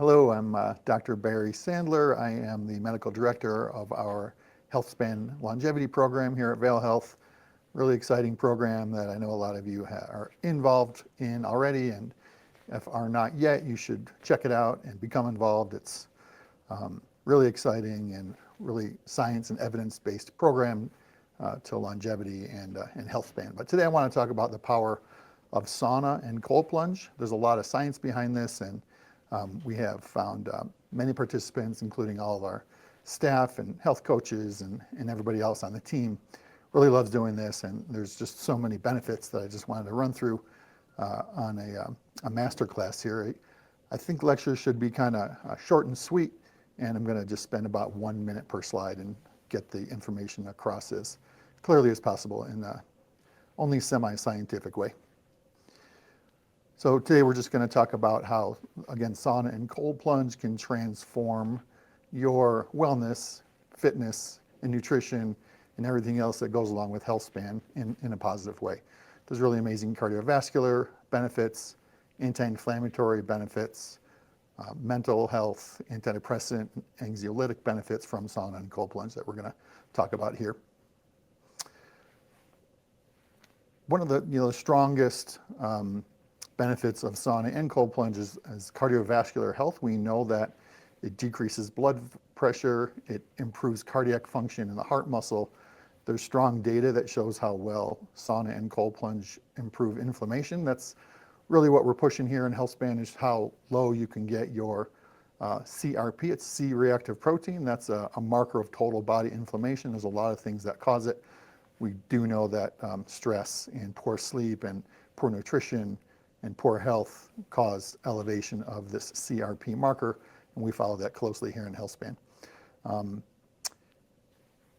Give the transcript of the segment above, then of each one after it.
Hello, I'm Dr. Barry Sandler. I am the medical director of our Healthspan longevity program here at Vail Health. Really exciting program that I know a lot of you are involved in already, and if are not yet, you should check it out and become involved. It's really exciting and really science and evidence-based program to longevity and health span. But today I want to talk about the power of sauna and cold plunge. There's a lot of science behind this, and we have found many participants, including all of our staff and health coaches and everybody else on the team, really loves doing this, and there's just so many benefits that I just wanted to run through on a master class here. I think lectures should be kind of short and sweet, and I'm going to just spend about 1 minute per slide and get the information across as clearly as possible in a only semi-scientific way. So today we're just going to talk about how, again, sauna and cold plunge can transform your wellness, fitness, and nutrition, and everything else that goes along with health span in a positive way. There's really amazing cardiovascular benefits, anti-inflammatory benefits, mental health, antidepressant, anxiolytic benefits from sauna and cold plunge that we're going to talk about here. One of the strongest benefits of sauna and cold plunge is cardiovascular health. We know that it decreases blood pressure, it improves cardiac function in the heart muscle. There's strong data that shows how well sauna and cold plunge improve inflammation. That's really what we're pushing here in Healthspan, is how low you can get your CRP. It's C-reactive protein. That's a marker of total body inflammation. There's a lot of things that cause it. We do know that stress and poor sleep and poor nutrition and poor health cause elevation of this CRP marker, and we follow that closely here in Healthspan.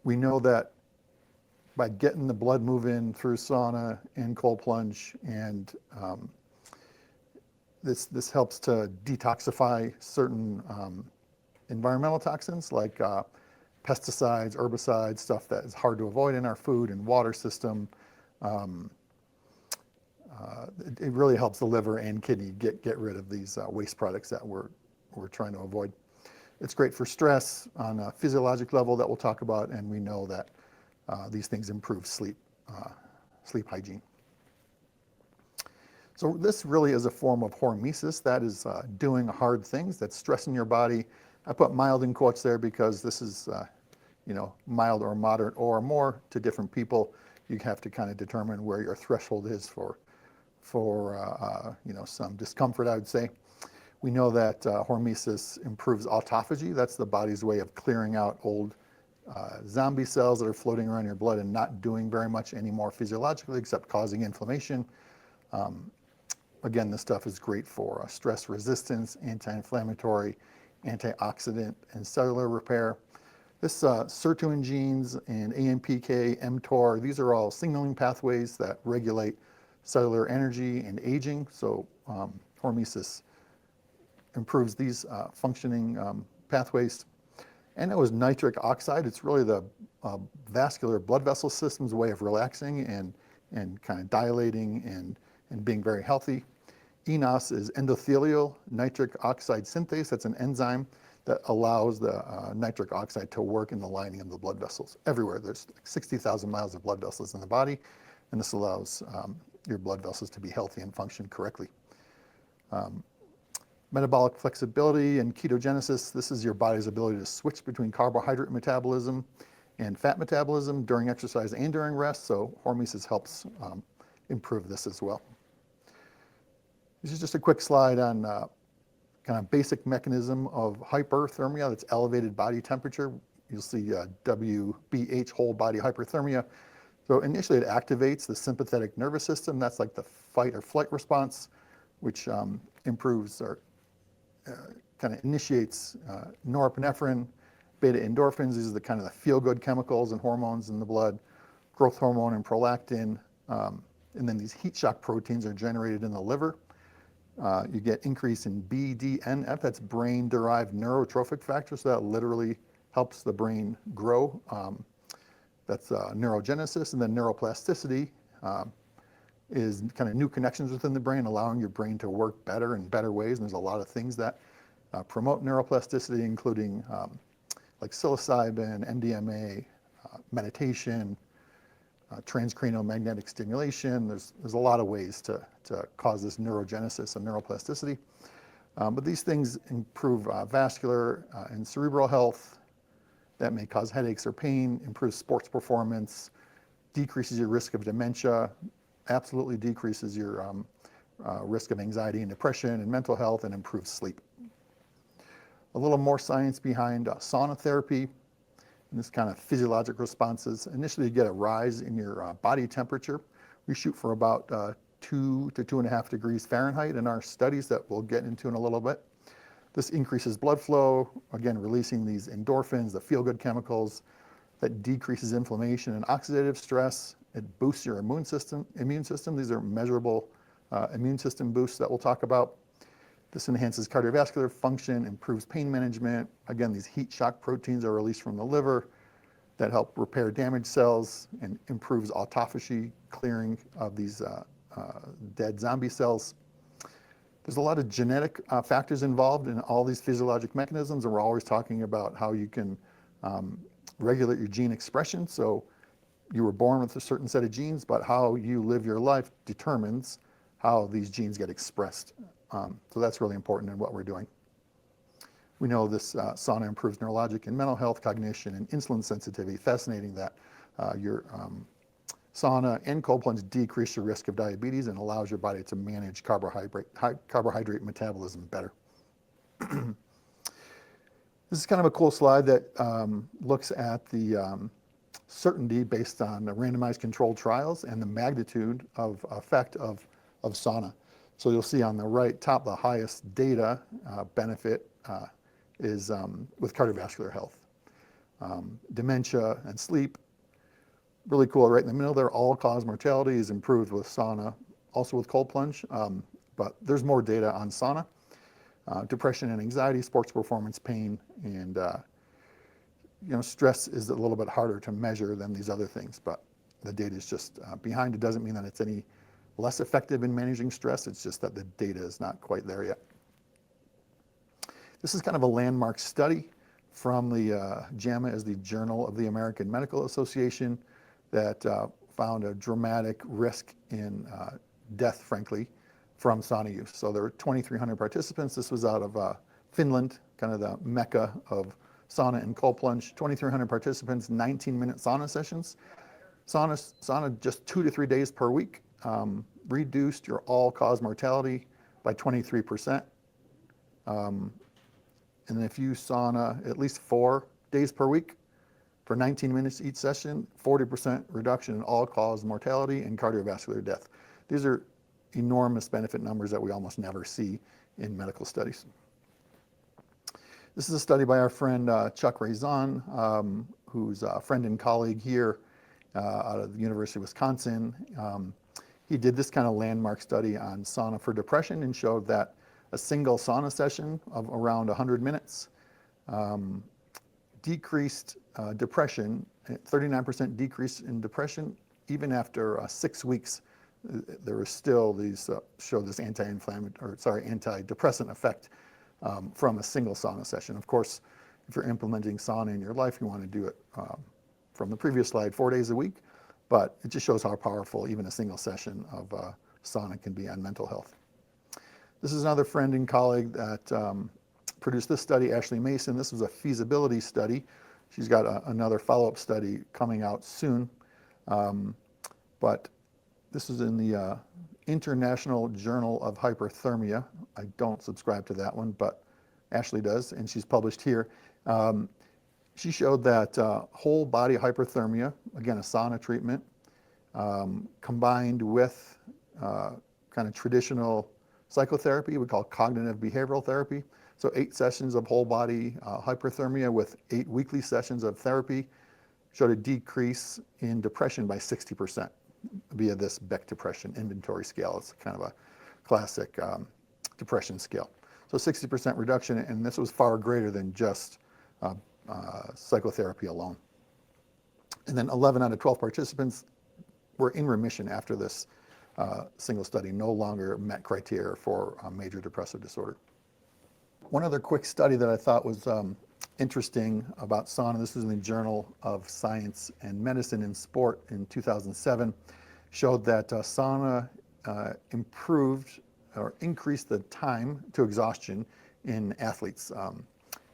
We know that by getting the blood moving through sauna and cold plunge, and this helps to detoxify certain environmental toxins like pesticides, herbicides, stuff that is hard to avoid in our food and water system. It really helps the liver and kidney get rid of these waste products that we're trying to avoid. It's great for stress on a physiologic level that we'll talk about, and we know that these things improve sleep hygiene. So this really is a form of hormesis. That is doing hard things, that's stressing your body. I put mild in quotes there because this is mild or moderate or more to different people. You have to kind of determine where your threshold is for some discomfort, I would say. We know that hormesis improves autophagy. That's the body's way of clearing out old zombie cells that are floating around your blood and not doing very much anymore physiologically except causing inflammation. Again, this stuff is great for stress resistance, anti-inflammatory, antioxidant, and cellular repair. This sirtuin genes and AMPK, mTOR, these are all signaling pathways that regulate cellular energy and aging. So hormesis improves these functioning pathways. And it was nitric oxide. It's really the vascular blood vessel system's way of relaxing and kind of dilating and being very healthy. eNOS is endothelial nitric oxide synthase. That's an enzyme that allows the nitric oxide to work in the lining of the blood vessels everywhere. There's like 60,000 miles of blood vessels in the body, and this allows your blood vessels to be healthy and function correctly. Metabolic flexibility and ketogenesis. This is your body's ability to switch between carbohydrate metabolism and fat metabolism during exercise and during rest. So hormesis helps improve this as well. This is just a quick slide on kind of basic mechanism of hyperthermia. That's elevated body temperature. You'll see WBH, whole body hyperthermia. So initially it activates the sympathetic nervous system. That's like the fight or flight response, which improves or kind of initiates norepinephrine, beta endorphins. These are the kind of the feel-good chemicals and hormones in the blood, growth hormone and prolactin. And then these heat shock proteins are generated in the liver. You get increase in BDNF, that's brain-derived neurotrophic factor, so that literally helps the brain grow. That's neurogenesis, and then neuroplasticity is kind of new connections within the brain, allowing your brain to work better in better ways. And there's a lot of things that promote neuroplasticity, including like psilocybin, MDMA, meditation, transcranial magnetic stimulation. There's a lot of ways to cause this neurogenesis and neuroplasticity. But these things improve vascular and cerebral health. That may cause headaches or pain, improves sports performance, decreases your risk of dementia, absolutely decreases your risk of anxiety and depression and mental health, and improves sleep. A little more science behind sauna therapy and this kind of physiologic responses. Initially, you get a rise in your body temperature. We shoot for about 2 to 2.5 degrees Fahrenheit in our studies that we'll get into in a little bit. This increases blood flow, again, releasing these endorphins, the feel-good chemicals that decreases inflammation and oxidative stress. It boosts your immune system. These are measurable immune system boosts that we'll talk about. This enhances cardiovascular function, improves pain management. Again, these heat shock proteins are released from the liver that help repair damaged cells and improves autophagy, clearing of these dead zombie cells. There's a lot of genetic factors involved in all these physiologic mechanisms, and we're always talking about how you can regulate your gene expression. So you were born with a certain set of genes, but how you live your life determines how these genes get expressed. So that's really important in what we're doing. We know this sauna improves neurologic and mental health, cognition, and insulin sensitivity. Fascinating that your sauna and cold plunge decrease your risk of diabetes and allows your body to manage carbohydrate metabolism better. This is kind of a cool slide that looks at the certainty based on the randomized controlled trials and the magnitude of effect of sauna. So you'll see on the right top, the highest data benefit is with cardiovascular health. Dementia and sleep, really cool. Right in the middle there, all-cause mortality is improved with sauna, also with cold plunge, but there's more data on sauna. Depression and anxiety, sports performance, pain, and stress is a little bit harder to measure than these other things, but the data is just behind. It doesn't mean that it's any less effective in managing stress. It's just that the data is not quite there yet. This is kind of a landmark study from the JAMA, is the Journal of the American Medical Association, that found a dramatic risk in death, frankly, from sauna use. So there were 2,300 participants. This was out of Finland, kind of the mecca of sauna and cold plunge. 2,300 participants, 19-minute sauna sessions. Sauna just 2 to 3 days per week. Reduced your all-cause mortality by 23%. And if you sauna at least 4 days per week for 19 minutes each session, 40% reduction in all-cause mortality and cardiovascular death. These are enormous benefit numbers that we almost never see in medical studies. This is a study by our friend Chuck Raison, who's a friend and colleague here out of the University of Wisconsin. He did this kind of landmark study on sauna for depression and showed that a single sauna session of around 100 minutes decreased depression, 39% decrease in depression. Even after 6 weeks, there was still these, show this antidepressant effect from a single sauna session. Of course, if you're implementing sauna in your life, you want to do it from the previous slide, 4 days a week, but it just shows how powerful even a single session of sauna can be on mental health. This is another friend and colleague that produced this study, Ashley Mason. This was a feasibility study. She's got another follow-up study coming out soon. But this is in the International Journal of Hyperthermia. I don't subscribe to that one, but Ashley does, and she's published here. She showed that whole body hyperthermia, again, a sauna treatment, combined with kind of traditional psychotherapy we call cognitive behavioral therapy. So 8 sessions of whole body hyperthermia with 8 weekly sessions of therapy showed a decrease in depression by 60% via this Beck Depression Inventory Scale. It's kind of a classic depression scale. So 60% reduction, and this was far greater than just psychotherapy alone. And then 11 out of 12 participants were in remission after this single study, no longer met criteria for major depressive disorder. One other quick study that I thought was interesting about sauna, this was in the Journal of Science and Medicine in Sport in 2007, showed that sauna improved or increased the time to exhaustion in athletes.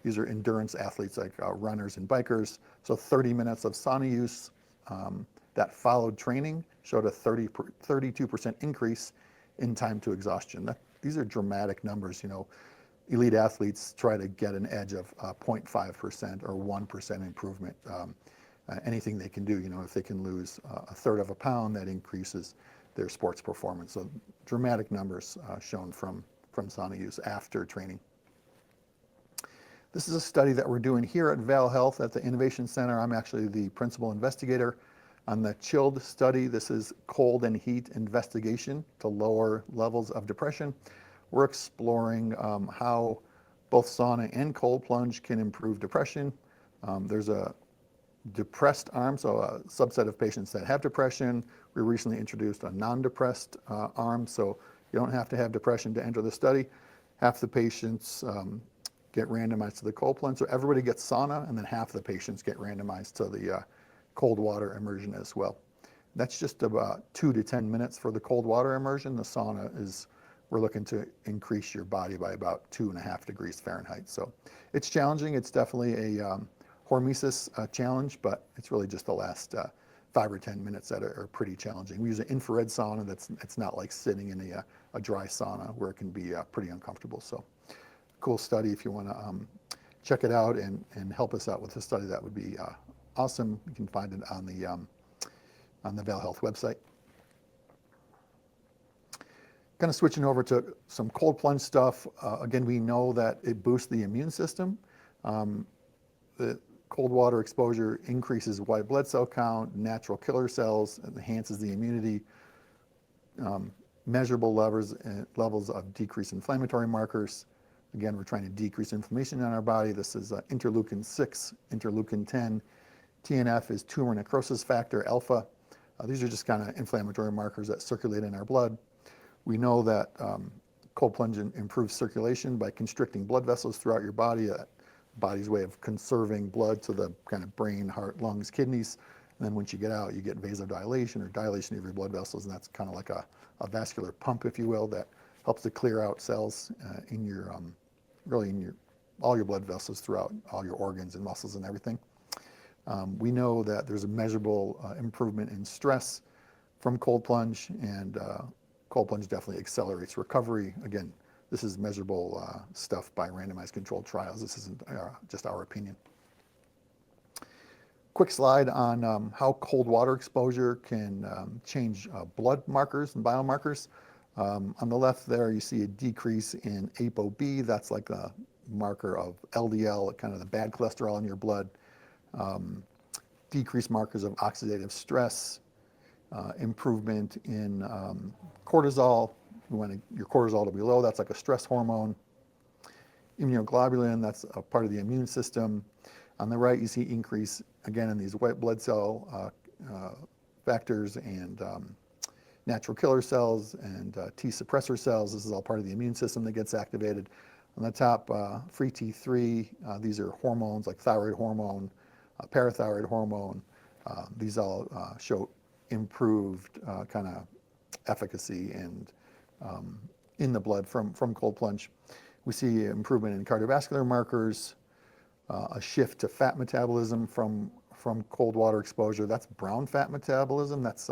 These are endurance athletes like runners and bikers. So 30 minutes of sauna use that followed training showed a 32% increase in time to exhaustion. These are dramatic numbers. Elite athletes try to get an edge of 0.5% or 1% improvement. Anything they can do, if they can lose a third of a pound, that increases their sports performance. So dramatic numbers shown from sauna use after training. This is a study that we're doing here at Vail Health at the Innovation Center. I'm actually the principal investigator on the chilled study. This is cold and heat investigation to lower levels of depression. We're exploring how both sauna and cold plunge can improve depression. There's a depressed arm, so a subset of patients that have depression. We recently introduced a non-depressed arm, so you don't have to have depression to enter the study. Half the patients get randomized to the cold plunge, so everybody gets sauna, and then half the patients get randomized to the cold water immersion as well. That's just about 2 to 10 minutes for the cold water immersion. The sauna we're looking to increase your body by about 2.5 degrees Fahrenheit. So it's challenging. It's definitely a hormesis challenge, but it's really just the last 5 or 10 minutes that are pretty challenging. We use an infrared sauna it's not like sitting in a dry sauna where it can be pretty uncomfortable. So cool study. If you want to check it out and help us out with the study, that would be awesome. You can find it on the Vail Health website. Kind of switching over to some cold plunge stuff. Again, we know that it boosts the immune system. The cold water exposure increases white blood cell count, natural killer cells, enhances the immunity, measurable levels of decreased inflammatory markers. Again, we're trying to decrease inflammation in our body. This is interleukin 6, interleukin 10. TNF is tumor necrosis factor alpha. These are just kind of inflammatory markers that circulate in our blood. We know that cold plunge improves circulation by constricting blood vessels throughout your body, body's way of conserving blood to the kind of brain, heart, lungs, kidneys. And then once you get out, you get vasodilation or dilation of your blood vessels, and that's kind of like a vascular pump, if you will, that helps to clear out cells in your, all your blood vessels throughout all your organs and muscles and everything. We know that there's a measurable improvement in stress from cold plunge, and cold plunge definitely accelerates recovery. Again, this is measurable stuff by randomized controlled trials. This isn't just our opinion. Quick slide on how cold water exposure can change blood markers and biomarkers. On the left there, you see a decrease in ApoB. That's like a marker of LDL, kind of the bad cholesterol in your blood. Decreased markers of oxidative stress, improvement in cortisol. We want your cortisol to be low. That's like a stress hormone. Immunoglobulin, that's a part of the immune system. On the right, you see increase, again, in these white blood cell factors and natural killer cells and T suppressor cells. This is all part of the immune system that gets activated. On the top, free T3, these are hormones like thyroid hormone, parathyroid hormone. These all show improved kind of efficacy and in the blood from cold plunge. We see improvement in cardiovascular markers, a shift to fat metabolism from cold water exposure. That's brown fat metabolism. That's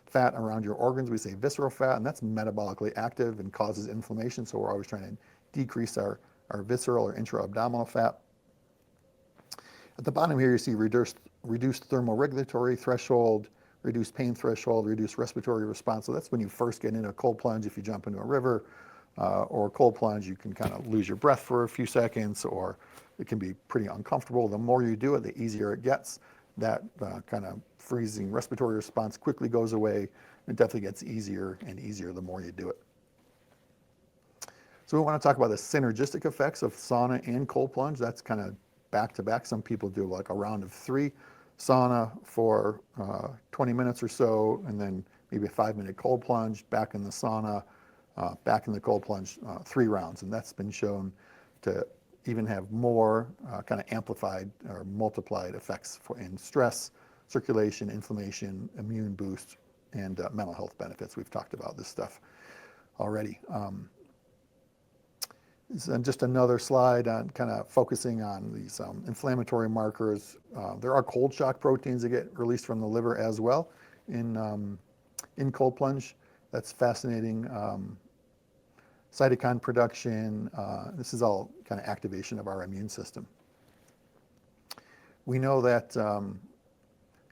fat around your organs. We say visceral fat, and that's metabolically active and causes inflammation. So we're always trying to decrease our visceral or intra-abdominal fat. At the bottom here, you see reduced thermoregulatory threshold, reduced pain threshold, reduced respiratory response. So that's when you first get into a cold plunge. If you jump into a river or a cold plunge, you can kind of lose your breath for a few seconds, or it can be pretty uncomfortable. The more you do it, the easier it gets. That kind of freezing respiratory response quickly goes away. It definitely gets easier and easier the more you do it. So we want to talk about the synergistic effects of sauna and cold plunge. That's kind of back to back. Some people do like a round of 3 sauna for 20 minutes or so, and then maybe a 5-minute cold plunge, back in the sauna, back in the cold plunge, 3 rounds. And that's been shown to even have more kind of amplified or multiplied effects in stress, circulation, inflammation, immune boost, and mental health benefits. We've talked about this stuff already. And just another slide on kind of focusing on these inflammatory markers. There are cold shock proteins that get released from the liver as well in cold plunge. That's fascinating. Cytokine production. This is all kind of activation of our immune system. We know that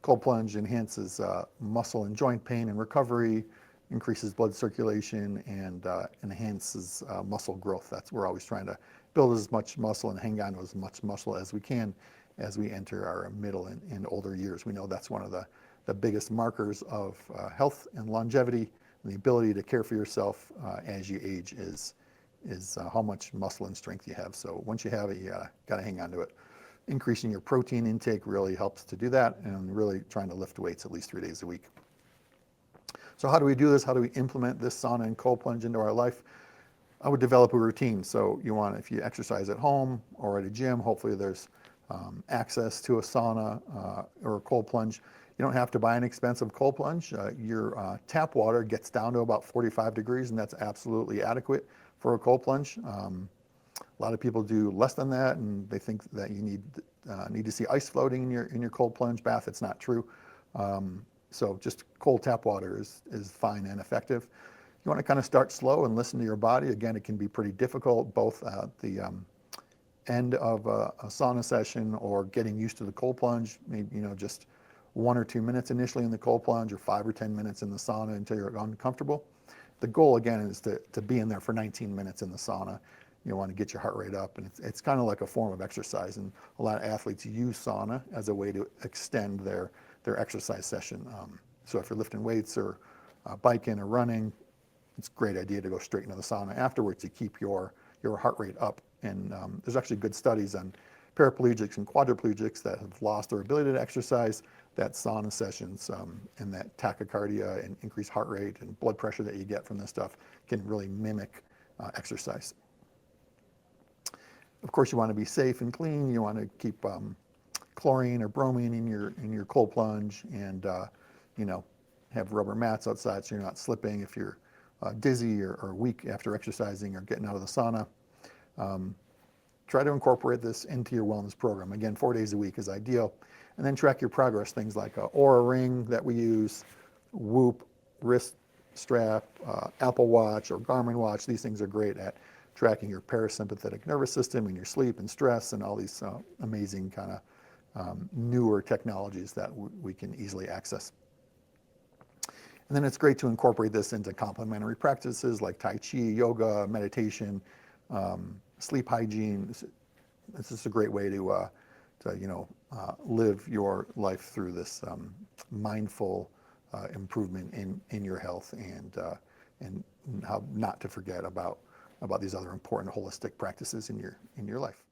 cold plunge enhances muscle and joint pain and recovery, increases blood circulation, and enhances muscle growth. We're always trying to build as much muscle and hang on to as much muscle as we can as we enter our middle and older years. We know that's one of the biggest markers of health and longevity, and the ability to care for yourself as you age is how much muscle and strength you have. So once you have it, you gotta hang on to it. Increasing your protein intake really helps to do that, and really trying to lift weights at least 3 days a week. So how do we do this? How do we implement this sauna and cold plunge into our life? I would develop a routine. So if you exercise at home or at a gym, hopefully there's access to a sauna or a cold plunge. You don't have to buy an expensive cold plunge. Your tap water gets down to about 45 degrees, and that's absolutely adequate for a cold plunge. A lot of people do less than that, and they think that you need to see ice floating in your cold plunge bath. It's not true. So just cold tap water is fine and effective. You want to kind of start slow and listen to your body. Again, it can be pretty difficult, both at the end of a sauna session or getting used to the cold plunge. Maybe just 1 or 2 minutes initially in the cold plunge, or 5 or 10 minutes in the sauna until you're uncomfortable. The goal again is to be in there for 19 minutes in the sauna. You want to get your heart rate up, and it's kind of like a form of exercise. And a lot of athletes use sauna as a way to extend their exercise session. So if you're lifting weights or biking or running, it's a great idea to go straight into the sauna afterwards to keep your heart rate up. And there's actually good studies on paraplegics and quadriplegics that have lost their ability to exercise. That sauna sessions and that tachycardia and increased heart rate and blood pressure that you get from this stuff can really mimic exercise. Of course, you want to be safe and clean. You want to keep chlorine or bromine in your cold plunge, and have rubber mats outside so you're not slipping if you're dizzy or weak after exercising or getting out of the sauna. Try to incorporate this into your wellness program. Again, 4 days a week is ideal. And then track your progress. Things like a Oura Ring that we use, Whoop, wrist strap, Apple Watch or Garmin Watch. These things are great at tracking your parasympathetic nervous system and your sleep and stress and all these amazing kind of newer technologies that we can easily access. And then it's great to incorporate this into complementary practices like Tai Chi, yoga, meditation, sleep hygiene. This is a great way to live your life through this mindful improvement in your health, and how not to forget about these other important holistic practices in your life.